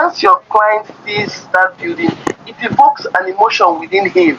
once your client sees that building, it evokes an emotion within him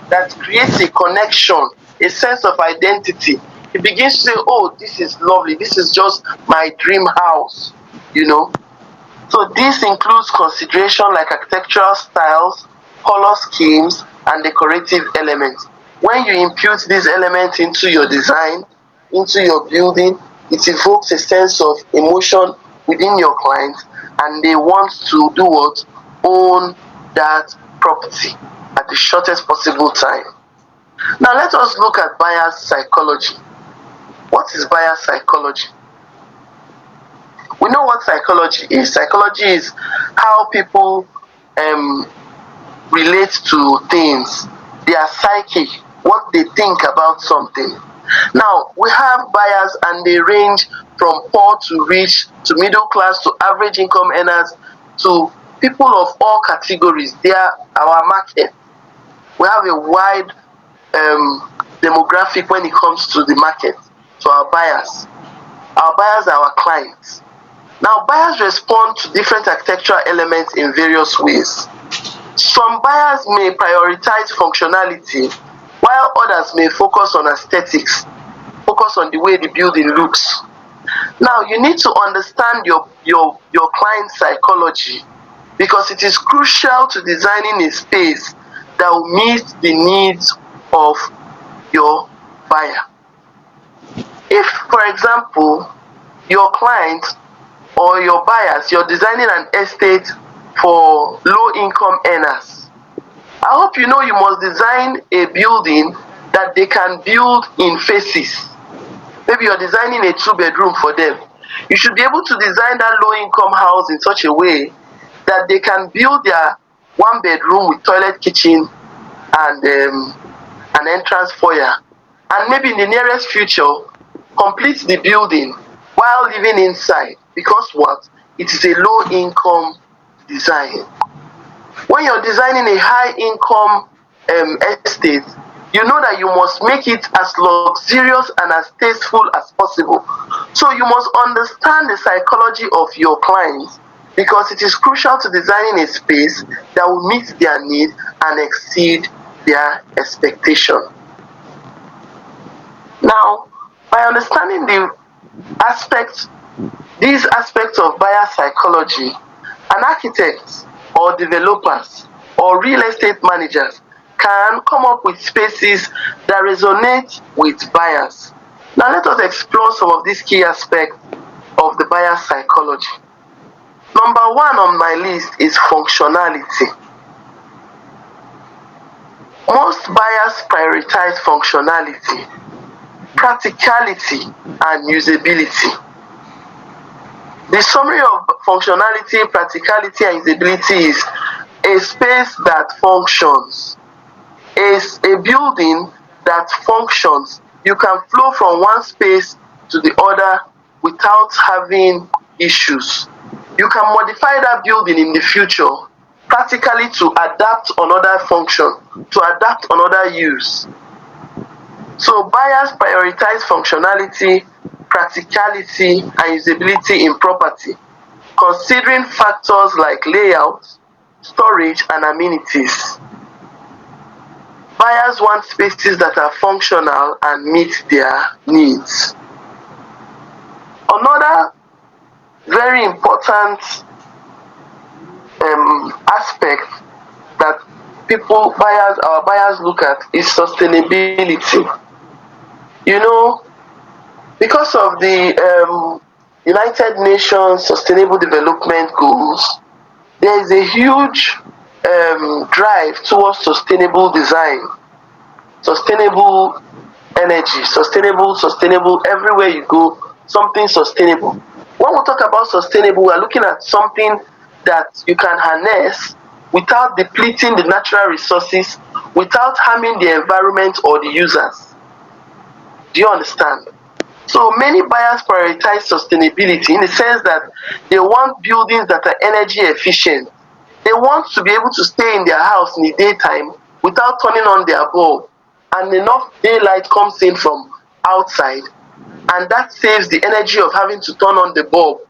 that creates a connection, a sense of identity. He begins to say, oh, this is lovely, this is just my dream house, you know. So this includes consideration like architectural styles, color schemes, and decorative elements. When you impute these elements into your design, into your building, it evokes a sense of emotion within your clients, and they want to do what? Own that property at the shortest possible time. Now let us look at buyer's psychology. What is buyer psychology? We know what psychology is. Psychology is how people relate to things, their psyche, what they think about something. Now, we have buyers and they range from poor to rich to middle class to average income earners to people of all categories. They are our market. We have a wide demographic when it comes to the market, to our buyers. Our buyers are our clients. Now, buyers respond to different architectural elements in various ways. Some buyers may prioritize functionality, while others may focus on aesthetics, focus on the way the building looks. Now, you need to understand your client's psychology, because it is crucial to designing a space that will meet the needs of your buyer. If, for example, your client or your buyers, you're designing an estate for low-income earners, I hope you know you must design a building that they can build in phases. Maybe you're designing a 2-bedroom for them. You should be able to design that low-income house in such a way that they can build their 1-bedroom with toilet, kitchen, and an entrance foyer. And maybe in the nearest future, complete the building while living inside. Because what? It is a low-income design. When you're designing a high-income estate, you know that you must make it as luxurious and as tasteful as possible. So you must understand the psychology of your clients, because it is crucial to designing a space that will meet their need and exceed their expectation. Now, by understanding these aspects of buyer psychology, an architect or developers or real estate managers can come up with spaces that resonate with buyers. Now let us explore some of these key aspects of the buyer psychology. Number one on my list is functionality. Most buyers prioritize functionality, practicality, and usability. The summary of functionality, practicality, and usability is a space that functions. Is a building that functions. You can flow from one space to the other without having issues. You can modify that building in the future practically to adapt another function, to adapt another use. So buyers prioritize functionality, practicality, and usability in property, considering factors like layout, storage, and amenities. Buyers want spaces that are functional and meet their needs. Another very important aspect that our buyers look at is sustainability. You know, because of the United Nations Sustainable Development Goals, there is a huge drive towards sustainable design, sustainable energy, sustainable everywhere you go, something sustainable. When we talk about sustainable, we are looking at something that you can harness without depleting the natural resources, without harming the environment or the users. Do you understand? So many buyers prioritize sustainability in the sense that they want buildings that are energy efficient. They want to be able to stay in their house in the daytime without turning on their bulb, and enough daylight comes in from outside, and that saves the energy of having to turn on the bulb.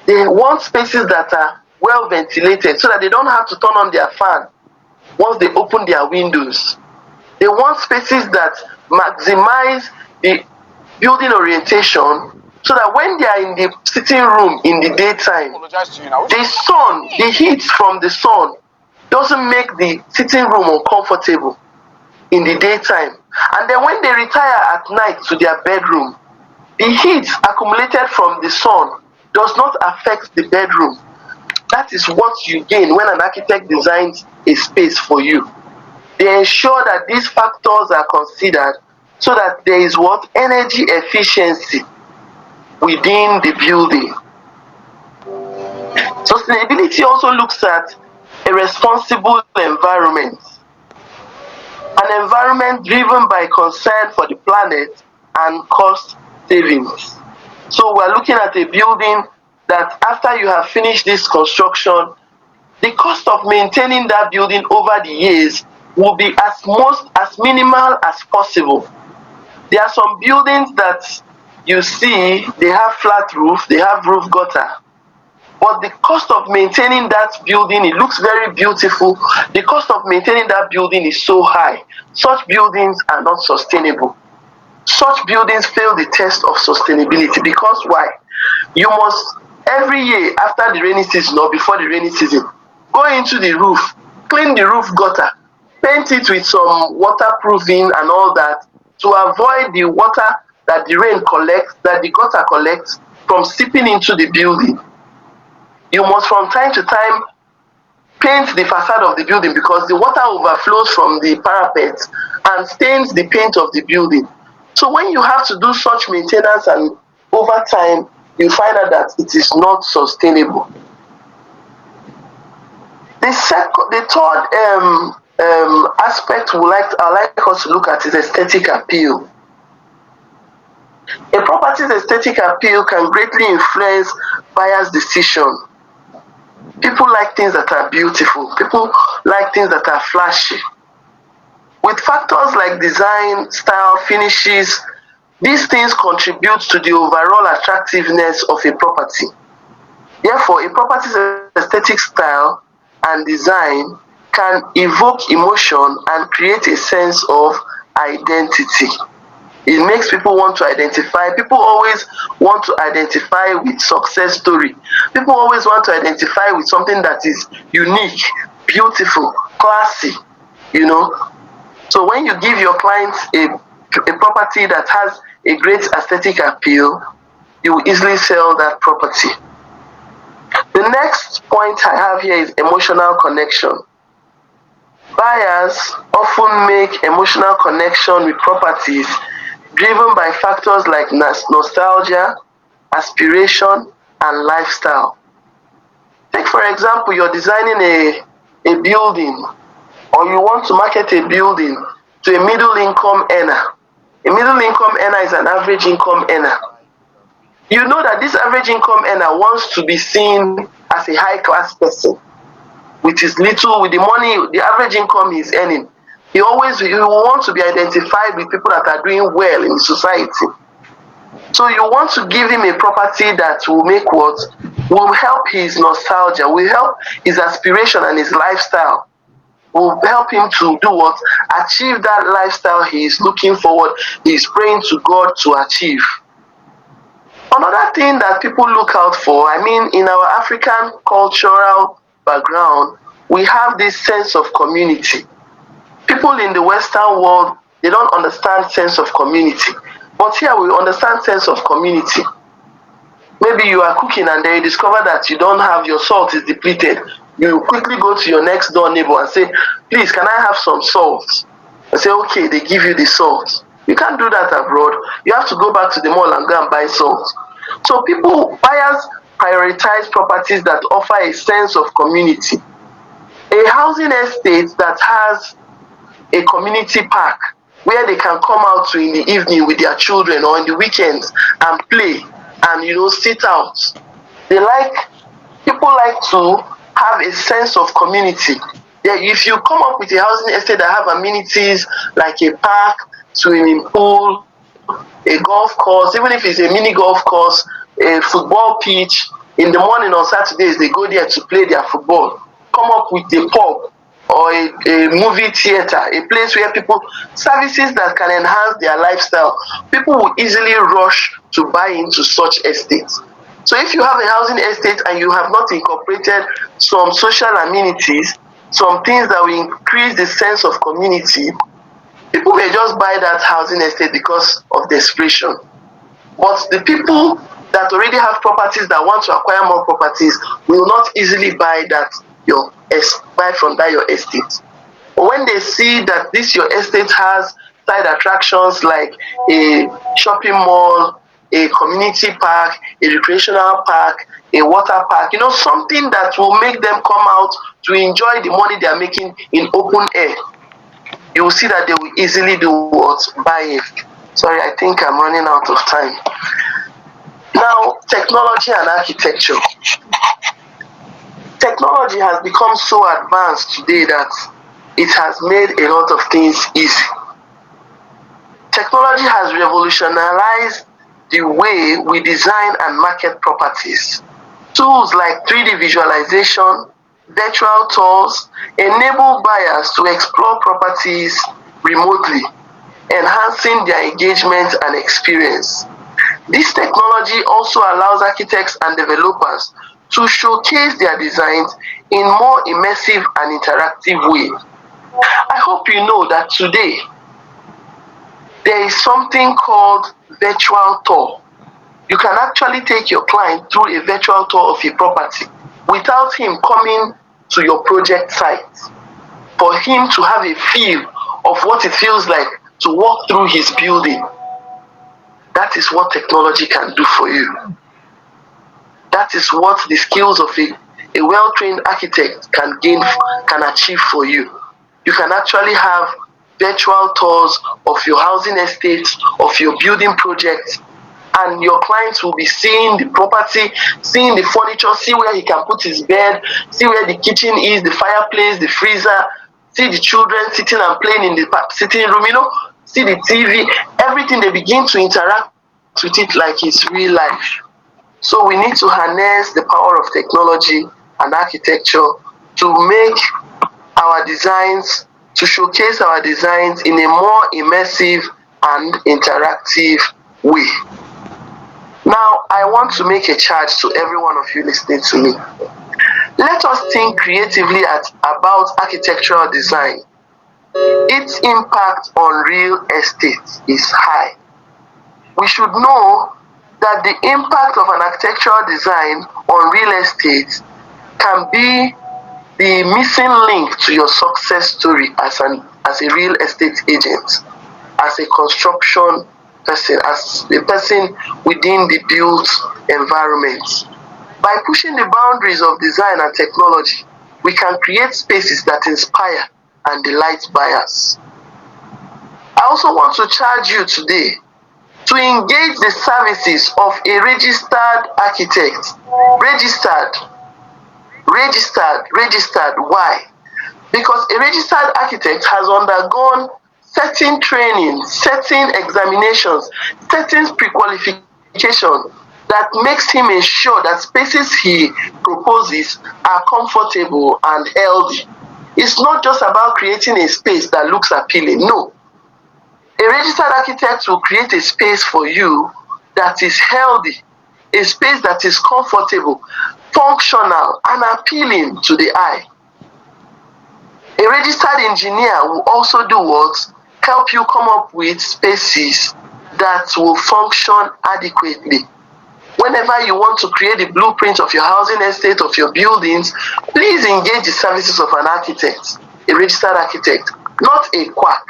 They want spaces that are well ventilated so that they don't have to turn on their fan once they open their windows. They want spaces that maximize the building orientation so that when they are in the sitting room in the daytime, the sun, the heat from the sun doesn't make the sitting room uncomfortable in the daytime. And then when they retire at night to their bedroom, the heat accumulated from the sun does not affect the bedroom. That is what you gain when an architect designs a space for you. They ensure that these factors are considered so that there is what? Energy efficiency within the building. Sustainability also looks at a responsible environment. An environment driven by concern for the planet and cost savings. So we're looking at a building that after you have finished this construction, the cost of maintaining that building over the years will be as minimal as possible. There are some buildings that you see, they have flat roof, they have roof gutter. But the cost of maintaining that building, it looks very beautiful. The cost of maintaining that building is so high. Such buildings are not sustainable. Such buildings fail the test of sustainability because why? You must, every year after the rainy season or before the rainy season, go into the roof, clean the roof gutter, paint it with some waterproofing and all that to avoid the water that the rain collects, that the gutter collects from seeping into the building. You must from time to time paint the facade of the building because the water overflows from the parapet and stains the paint of the building. So when you have to do such maintenance and over time, you find out that it is not sustainable. The third aspect I'd like us to look at is aesthetic appeal. A property's aesthetic appeal can greatly influence buyers' decision. People like things that are beautiful. People like things that are flashy. With factors like design, style, finishes, these things contribute to the overall attractiveness of a property. Therefore, a property's aesthetic style and design can evoke emotion and create a sense of identity. It makes people want to identify. People always want to identify with success story. People always want to identify with something that is unique, beautiful, classy, So when you give your clients a property that has a great aesthetic appeal, you will easily sell that property. The next point I have here is emotional connection. Buyers often make emotional connection with properties driven by factors like nostalgia, aspiration, and lifestyle. Take for example, you're designing a building or you want to market a building to a middle income earner. A middle income earner is an average income earner. You know that this average income earner wants to be seen as a high class person with the money, the average income he's earning. He will want to be identified with people that are doing well in society. So you want to give him a property that will help his nostalgia, will help his aspiration and his lifestyle, will help him to do what? Achieve that lifestyle he is looking forward, he is praying to God to achieve. Another thing that people look out for, in our African cultural background, we have this sense of community. People in the Western world, they don't understand sense of community. But here we understand sense of community. Maybe you are cooking and then you discover that you don't have, your salt is depleted. You quickly go to your next door neighbor and say, please, can I have some salt? And say, okay, they give you the salt. You can't do that abroad. You have to go back to the mall and go and buy salt. So buyers prioritize properties that offer a sense of community. A housing estate that has a community park where they can come out to in the evening with their children or in the weekends and play and sit out. People like to have a sense of community. If you come up with a housing estate that have amenities like a park, swimming pool, a golf course, even if it's a mini golf course, a football pitch, in the morning on Saturdays, they go there to play their football. Come up with a pub or a movie theater, a place where people, services that can enhance their lifestyle. People will easily rush to buy into such estates. So if you have a housing estate and you have not incorporated some social amenities, some things that will increase the sense of community, people may just buy that housing estate because of desperation. But the people that already have properties that want to acquire more properties will not easily buy from that your estate. But when they see that this your estate has side attractions like a shopping mall, a community park, a recreational park, a water park, something that will make them come out to enjoy the money they are making in open air, you will see that they will easily do what? Buy it. Sorry, I think I'm running out of time. Now, technology and architecture. Technology has become so advanced today that it has made a lot of things easy. Technology has revolutionized the way we design and market properties. Tools like 3D visualization, virtual tours enable buyers to explore properties remotely, enhancing their engagement and experience. This technology also allows architects and developers to showcase their designs in more immersive and interactive way. I hope you know that today there is something called virtual tour. You can actually take your client through a virtual tour of a property without him coming to your project site, for him to have a feel of what it feels like to walk through his building. That is what technology can do for you. That is what the skills of a well-trained architect can achieve for you. You can actually have virtual tours of your housing estates, of your building projects, and your clients will be seeing the property, seeing the furniture, see where he can put his bed, see where the kitchen is, the fireplace, the freezer, see the children sitting and playing in the sitting room, see the TV, everything. They begin to interact with it like it's real life. So we need to harness the power of technology and architecture to make our designs, to showcase our designs in a more immersive and interactive way. Now, I want to make a charge to every one of you listening to me. Let us think creatively about architectural design. Its impact on real estate is high. We should know that the impact of an architectural design on real estate can be the missing link to your success story as a real estate agent, as a construction person, as a person within the built environment. By pushing the boundaries of design and technology, we can create spaces that inspire and delight buyers. I also want to charge you today to engage the services of a registered architect. Registered. Why? Because a registered architect has undergone certain training, certain examinations, certain pre-qualification that makes him ensure that spaces he proposes are comfortable and healthy. It's not just about creating a space that looks appealing. No. A registered architect will create a space for you that is healthy, a space that is comfortable, functional, and appealing to the eye. A registered engineer will also do what? Help you come up with spaces that will function adequately. Whenever you want to create the blueprint of your housing estate, of your buildings, please engage the services of an architect, a registered architect, not a quack,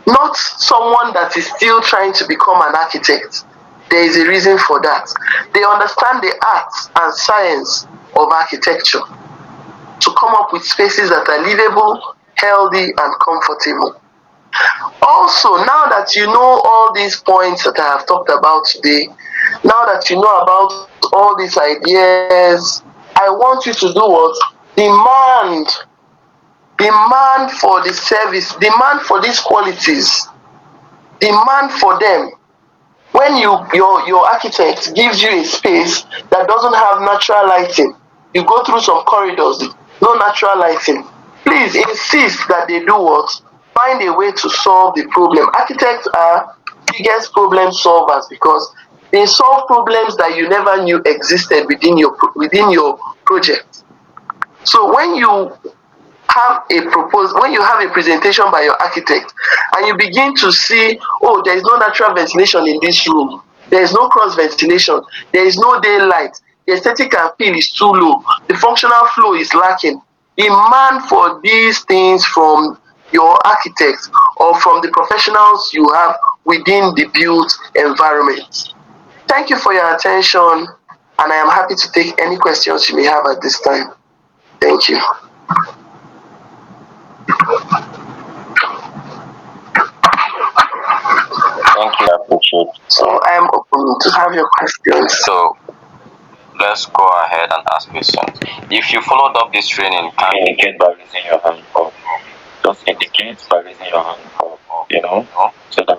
not someone that is still trying to become an architect. There is a reason for that. They understand the arts and science of architecture to come up with spaces that are livable, healthy, and comfortable. Also, now that you know all these points that I have talked about today, now that you know about all these ideas, I want you to do what? Demand for the service, demand for these qualities, demand for them. When your architect gives you a space that doesn't have natural lighting, you go through some corridors, no natural lighting, please insist that they do what? Find a way to solve the problem. Architects are biggest problem solvers because they solve problems that you never knew existed within your project. So when you when you have a presentation by your architect and you begin to see, oh, there is no natural ventilation in this room, there is no cross ventilation, there is no daylight, the aesthetic appeal is too low, the functional flow is lacking, demand for these things from your architect or from the professionals you have within the built environment. Thank you for your attention, and I am happy to take any questions you may have at this time. Thank you. Thank you, I appreciate. So I am open to have your questions. So let's go ahead and ask questions. If you followed up this training, can you indicate by raising your hand up? Just indicate by raising your hand up, so that